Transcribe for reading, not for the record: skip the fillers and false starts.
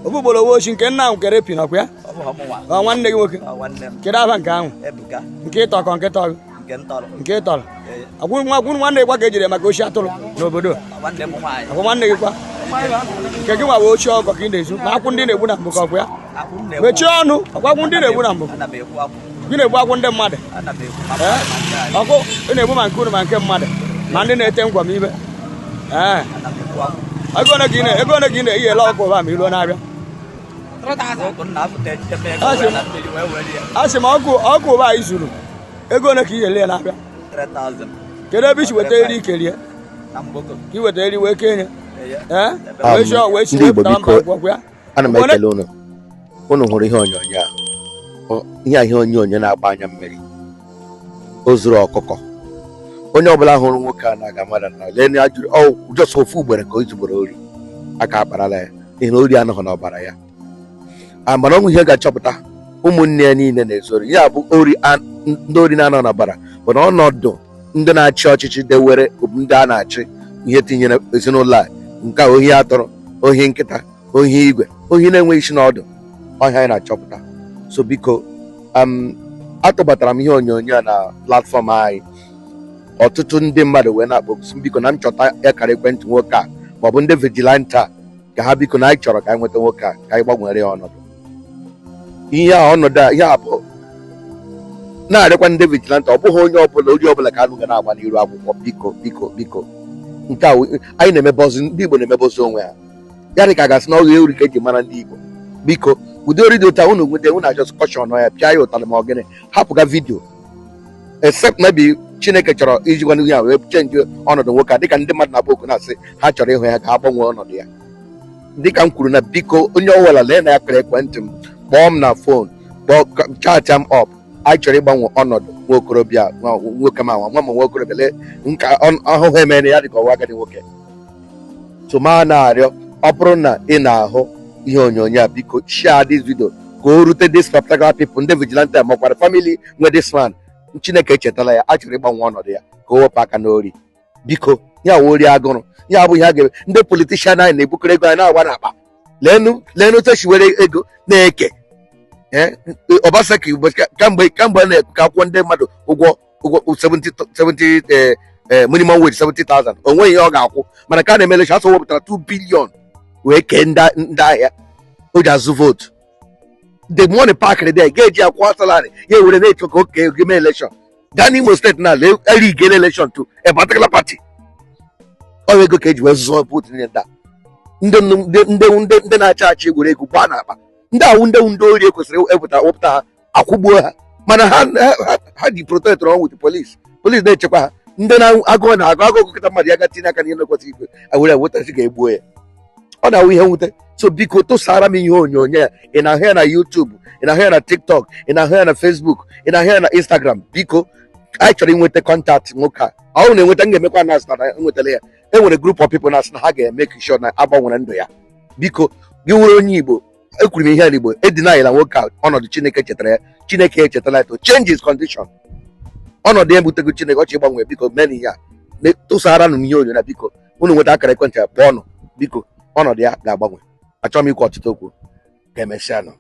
Ofugbolo woshi nke nna nkere pi nakwa ya nwanne gị nwoke kedu aba nke ahụ nke ịtọkọ nke ịtọrọ agwụ nwanne gị kwa ka ejire maka oshi atụrụ n'obodo agwụ nwanne gị kwa nke gị nwa wee ochi ọkọ ka ị na-ezu ma akwụ ndị na-egbu na mbụ ka ọkwa ya mechie ọnụ ọkwagwụ ndị na-egbu na mbụ gị na-egbu akwụ ndị mmadụ ọkụ ị na-egbu ma nke unu ma nke mmadụ ma ndị na-ete ngwa m ibe ego ole ka ị na-eyela ọkụ ụba ma iluo na-abịa asị m ọkụ ụba anyị zuru ego ole ka ị ga-ele ya na-abịa kedu ebe isi weta eri ikerie ka ị weta eri wee kenye ndị Igbo biko ana m ekele unu hụrụ ihe onyonyo a ihe onyonyo na-agba anya mmiri o zuru ọkụkọ onye ọbụla hụrụ nwoke a na-aga mmadụ na lee ajụrụ jọs ofu ugbere ka o zugboro ori aka akparala ya n'ihi na ori anọghị n'ọbara ya mana ọnwụ ihe ga-achọpụta ụmụnne ya niile na-ezori ya bụ ndị ori na-anọ n'ọbara bụ na ọnọdụ ndị na-achị ọchịchị dewere ndị a na-achị ihe tinyere ezinụlọ a nke ohi atụrụ ohi nkịta ohi igwe ohi na-enweghị isi n'ọdụ ọhịa anyị na-achọpụta so biko atụbatara m ihe onyonyo a na platfọm anyị ọtụtụ ndị mmadụ wee na-akpọgosi biko na m chọta akara ekwentị nwoke a maọbụ ndị vigilante a ka ha biko na anyị chọrọ ka anyị nweta nwoke a ka anyị gbanwere ya ọnọdụ ihe a ọnọdụ a ihe a bụ na-arịkwa ndị vigilante ọ bụghị onye ọbụla ka anụ ga na-agba n'iru akwụkwọ biko nke a anyị na-emebozi ndị Igbo na-emebozi onwe ha ya dị ka a gasị na ọghị uri ka eji mara ndị Igbo biko ụdị ori dị ụta unu nweta unu ajọs kọshọn ya pịa ya ụtalị ma ọ gịnị hapụga vidio except maybe Chineke chọrọ iji gwa ihe a wee chenji ọnọdụ nwoke a dịka ndị mmadụ na-abụ okwu na-asị ha chọrọ ịhụ ya ka ha gbanwee ọnọdụ ya dịka m kwuru na biko onye ọbụla lee na ya kara ekwentị m kpọọ m na fon chatịa m ọp anyị chọrọ ịgbanwe ọnọdụ nwa okorobịa nwoke ma nwa ma nwa okorobịa lee nke ahụhụ emere ya dịka ọwa agadi nwoke tụma na-arịọ ọ bụrụ na ị na-ahụ ihe onyonyo a biko share this video ka o rute this particular people ndị vigilante makwara family nwe this man Chineke echetala ya a chọrọ ịgbanwe ọnọdụ ya ka o wepụ aka n'ori biko ya wụ ori agụrụ ya bụ ihe a ga-eme ndị politishan anyị na-ebukere ego anyị na-agba n'akpa leenụ techiwere ego na-eke Obaseki kamgbe a na-eke akwụkwọ ndị mmadụ ụgwọ 70 minimum wage 70,000 o nweghị ihe ọ ga-akwụ mana ka a na-eme election asọ wepụtara 2 billion wee kee ndị ahịa o ji azụ vootu the money packed there ga-eji akwụkwọ salary ya ewere na-eche ka oke game election gaa n'Imo steeti na eri igele election to a particular party ọ ego ka eji wee zụọ votu niile ndị na-achị achị egwuregwu gbaa n'akpa ndị awụ ndị ori ekwesịrị wepụta ha akwụgbuo ha mana ha dị protect ọnwụ with police na-echekwa ha ndị na-agụ agụ kịta mmadụ ya ga tinye aka n'ihe na-ekwesịghị ikwe awere wetachi ga-egbuo ya ọ na-awụ ihe nwute so biko tụsara m ihe onyonyo ya ị na-ahụ ya na YouTube ị na-ahụ ya na TikTok ị na-ahụ ya na Facebook ị na-ahụ ya na Instagram biko anyị chọrọ inweta kọntaktị nwoke a ọ na-enweta m ga-emekwa na asị na enwetala ya enwere group of people na-asị na ha ga-eme sure na agbanwere ndụ ya biko gị wụrụ onye Igbo ekwuru m ihe a n'Igbo edinayela nwoke a ọnọdụ Chineke chetara ya Chineke echetala ya to change his condition ọnọdụ ya butego Chineke ọchị gbanwee biko mee ihe a tụsara nụ m ihe onyonyo na biko unu nweta akara ekwentị ya kpọọ ọnụ biko ọnọdụ ya ga-agbanwe achọghị m ikwu ọtụtụ okwu ka emesịa nụ